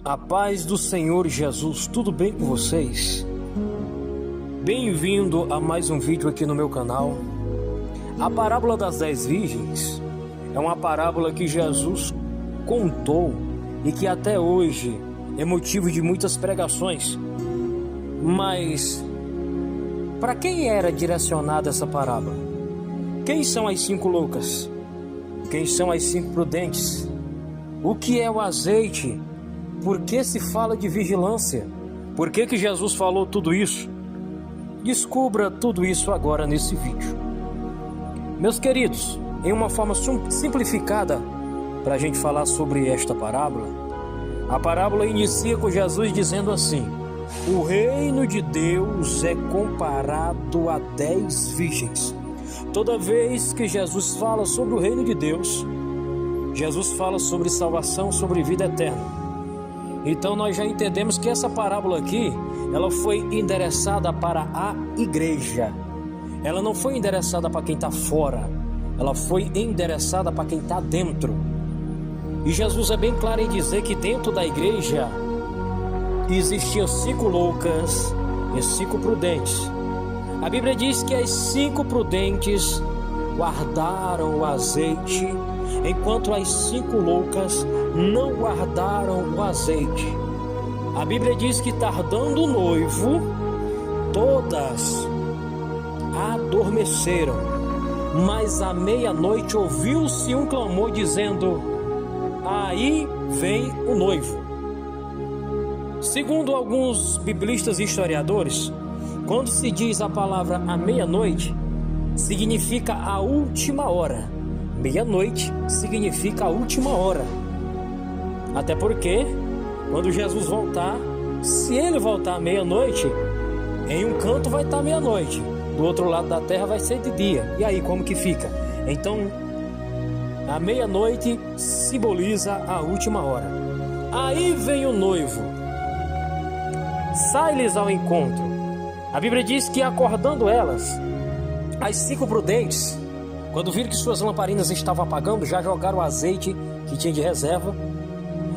A paz do Senhor Jesus, tudo bem com vocês? Bem-vindo a mais um vídeo aqui no meu canal. A parábola das 10 virgens é uma parábola que Jesus contou e que até hoje é motivo de muitas pregações. Mas para quem era direcionada essa parábola? Quem são as 5 loucas? Quem são as 5 prudentes? O que é o azeite? Por que se fala de vigilância? Por que Jesus falou tudo isso? Descubra tudo isso agora nesse vídeo. Meus queridos, em uma forma simplificada para a gente falar sobre esta parábola, a parábola inicia com Jesus dizendo assim: o reino de Deus é comparado a 10 virgens. Toda vez que Jesus fala sobre o reino de Deus, Jesus fala sobre salvação, sobre vida eterna. Então nós já entendemos que essa parábola aqui, ela foi endereçada para a igreja. Ela não foi endereçada para quem está fora, ela foi endereçada para quem está dentro. E Jesus é bem claro em dizer que dentro da igreja existiam 5 loucas e 5 prudentes. A Bíblia diz que as 5 prudentes guardaram o azeite, enquanto as 5 loucas não guardaram o azeite. A Bíblia diz que tardando o noivo, todas adormeceram, mas à meia-noite ouviu-se um clamor dizendo: aí vem o noivo. Segundo alguns biblistas e historiadores, quando se diz a palavra à meia-noite, significa a última hora. Meia-noite significa a última hora. Até porque, quando Jesus voltar, se ele voltar à meia-noite, em um canto vai estar meia-noite, do outro lado da terra vai ser de dia. E aí, como que fica? Então, a meia-noite simboliza a última hora. Aí vem o noivo, sai-lhes ao encontro. A Bíblia diz que acordando elas, as 5 prudentes, quando viram que suas lamparinas estavam apagando, já jogaram o azeite que tinha de reserva.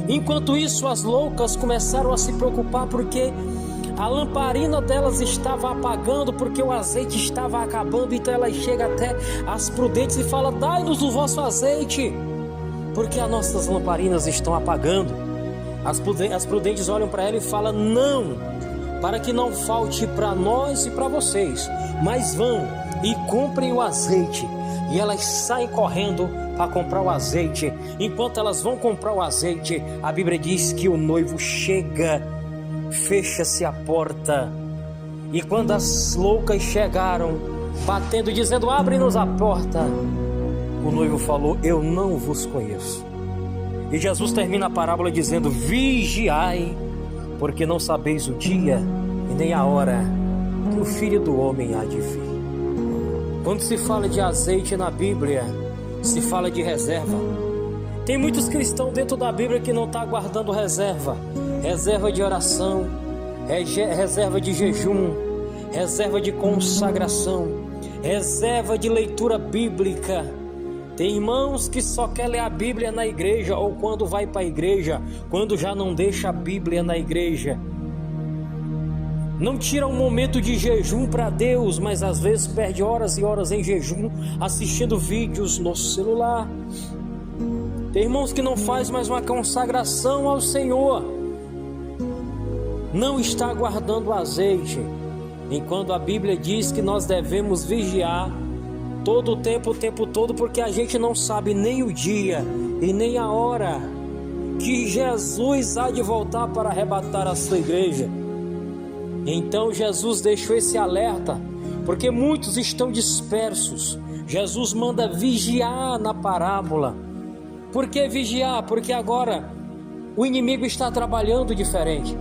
Enquanto isso, as loucas começaram a se preocupar porque a lamparina delas estava apagando, porque o azeite estava acabando. Então elas chegam até as prudentes e falam: dai-nos o vosso azeite, porque as nossas lamparinas estão apagando. As prudentes olham para ela e falam: não, para que não falte para nós e para vocês, mas vão e comprem o azeite. E elas saem correndo para comprar o azeite. Enquanto elas vão comprar o azeite, a Bíblia diz que o noivo chega, fecha-se a porta. E quando as loucas chegaram, batendo, dizendo: abre-nos a porta, o noivo falou: eu não vos conheço. E Jesus termina a parábola dizendo: vigiai, porque não sabeis o dia e nem a hora que o Filho do Homem há de vir. Quando se fala de azeite na Bíblia, se fala de reserva. Tem muitos cristãos dentro da Bíblia que não estão guardando reserva. Reserva de oração, reserva de jejum, reserva de consagração, reserva de leitura bíblica. Tem irmãos que só quer ler a Bíblia na igreja, ou quando vai para a igreja, quando já não deixa a Bíblia na igreja. Não tira um momento de jejum para Deus, mas às vezes perde horas e horas em jejum, assistindo vídeos no celular. Tem irmãos que não faz mais uma consagração ao Senhor, não está guardando o azeite, enquanto a Bíblia diz que nós devemos vigiar todo o tempo todo, porque a gente não sabe nem o dia e nem a hora que Jesus há de voltar para arrebatar a sua igreja. Então Jesus deixou esse alerta, porque muitos estão dispersos. Jesus manda vigiar na parábola. Por que vigiar? Porque agora o inimigo está trabalhando diferente.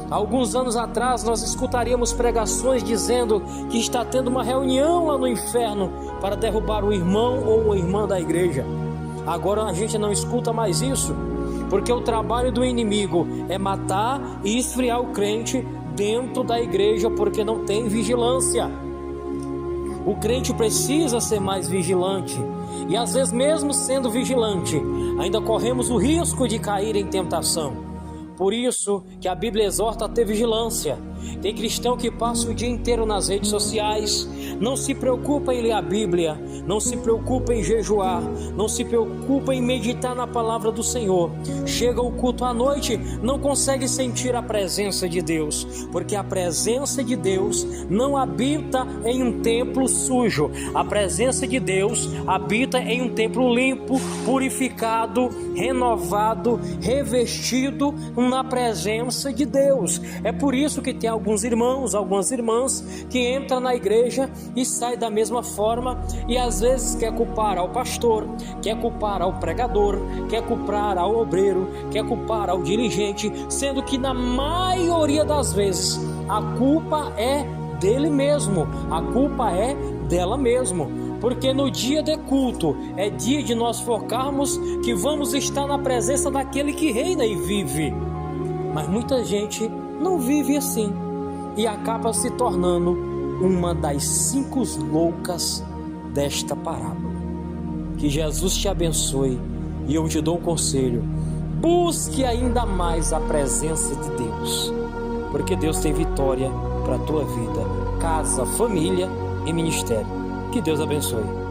Alguns anos atrás nós escutaríamos pregações dizendo que está tendo uma reunião lá no inferno para derrubar o irmão ou a irmã da igreja. Agora a gente não escuta mais isso, porque o trabalho do inimigo é matar e esfriar o crente dentro da igreja, porque não tem vigilância. O crente precisa ser mais vigilante. E às vezes, mesmo sendo vigilante, ainda corremos o risco de cair em tentação. Por isso que a Bíblia exorta a ter vigilância. Tem cristão que passa o dia inteiro nas redes sociais, não se preocupa em ler a Bíblia, não se preocupa em jejuar, não se preocupa em meditar na palavra do Senhor. Chega o culto à noite, não consegue sentir a presença de Deus, porque a presença de Deus não habita em um templo sujo. A presença de Deus habita em um templo limpo, purificado, renovado, revestido na presença de Deus. É por isso que tem alguns irmãos, algumas irmãs que entram na igreja e saem da mesma forma, e às vezes quer culpar ao pastor, quer culpar ao pregador, quer culpar ao obreiro, quer culpar ao dirigente, sendo que na maioria das vezes a culpa é dele mesmo, a culpa é dela mesmo. Porque no dia de culto é dia de nós focarmos que vamos estar na presença daquele que reina e vive. Mas muita gente não vive assim e acaba se tornando uma das 5 loucas desta parábola. Que Jesus te abençoe, e eu te dou um conselho: busque ainda mais a presença de Deus, porque Deus tem vitória para a tua vida, casa, família e ministério. Que Deus abençoe.